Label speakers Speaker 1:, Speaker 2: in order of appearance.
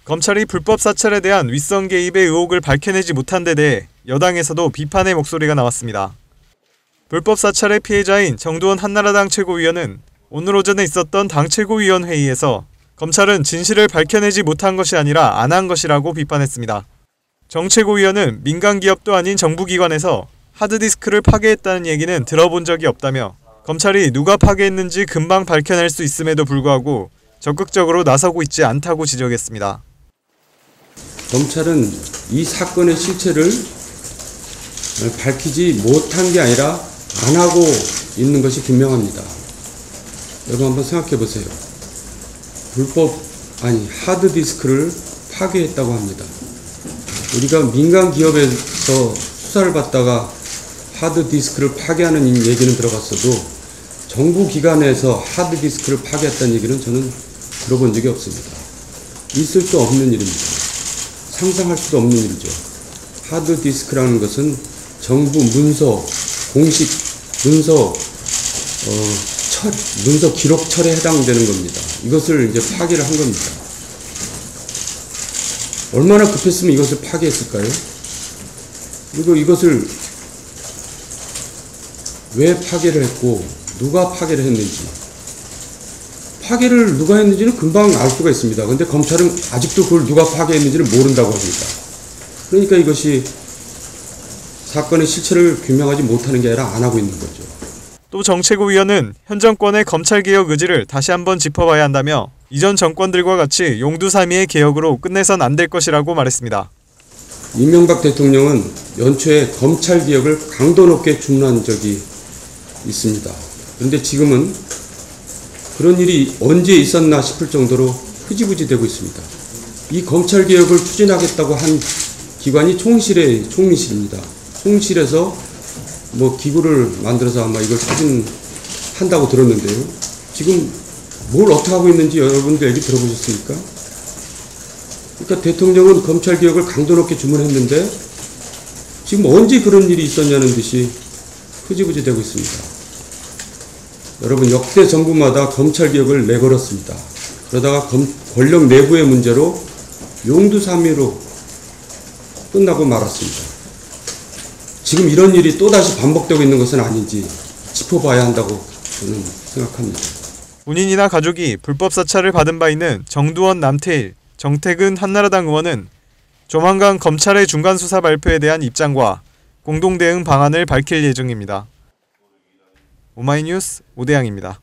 Speaker 1: 검찰이 불법 사찰에 대한 윗선 개입의 의혹을 밝혀내지 못한 데 대해 여당에서도 비판의 목소리가 나왔습니다. 불법 사찰의 피해자인 정두원 한나라당 최고위원은 오늘 오전에 있었던 당 최고위원 회의에서 검찰은 진실을 밝혀내지 못한 것이 아니라 안 한 것이라고 비판했습니다. 정 최고위원은 민간 기업도 아닌 정부기관에서 하드디스크를 파괴했다는 얘기는 들어본 적이 없다며 검찰이 누가 파괴했는지 금방 밝혀낼 수 있음에도 불구하고 적극적으로 나서고 있지 않다고 지적했습니다.
Speaker 2: 검찰은 이 사건의 실체를 밝히지 못한 게 아니라 안 하고 있는 것이 분명합니다. 여러분 한번 생각해 보세요. 하드디스크를 파괴했다고 합니다. 우리가 민간 기업에서 수사를 받다가 하드디스크를 파괴하는 얘기는 들어봤어도 정부 기관에서 하드디스크를 파괴했다는 얘기는 저는 들어본 적이 없습니다. 있을 수 없는 일입니다. 상상할 수도 없는 일이죠. 하드디스크라는 것은 정부 문서, 공식 문서, 문서 기록철에 해당되는 겁니다. 이것을 이제 파괴를 한 겁니다. 얼마나 급했으면 이것을 파괴했을까요? 그리고 이것을 왜 파괴를 했고 누가 파괴를 했는지, 파괴를 누가 했는지는 금방 알 수가 있습니다. 그런데 검찰은 아직도 그걸 누가 파괴했는지를 모른다고 합니다. 그러니까 이것이 사건의 실체를 규명하지 못하는 게 아니라 안 하고 있는 거죠.
Speaker 1: 또 정 최고위원은 현 정권의 검찰개혁 의지를 다시 한번 짚어봐야 한다며 이전 정권들과 같이 용두사미의 개혁으로 끝내선 안 될 것이라고 말했습니다.
Speaker 2: 이명박 대통령은 연초에 검찰개혁을 강도 높게 주문한 적이 있습니다. 그런데 지금은 그런 일이 언제 있었나 싶을 정도로 흐지부지 되고 있습니다. 이 검찰개혁을 추진하겠다고 한 기관이 총리실입니다. 총리실에서 기구를 만들어서 아마 이걸 추진한다고 들었는데요. 지금 뭘 어떻게 하고 있는지 여러분들 얘기 들어보셨습니까? 그러니까 대통령은 검찰개혁을 강도 높게 주문했는데 지금 언제 그런 일이 있었냐는 듯이 흐지부지 되고 있습니다. 여러분, 역대 정부마다 검찰개혁을 내걸었습니다. 그러다가 권력 내부의 문제로 용두사미로 끝나고 말았습니다. 지금 이런 일이 또다시 반복되고 있는 것은 아닌지 짚어봐야 한다고 저는 생각합니다.
Speaker 1: 본인이나 가족이 불법 사찰을 받은 바 있는 정두원, 남태일, 정태근 한나라당 의원은 조만간 검찰의 중간수사 발표에 대한 입장과 공동대응 방안을 밝힐 예정입니다. 오마이뉴스 오대양입니다.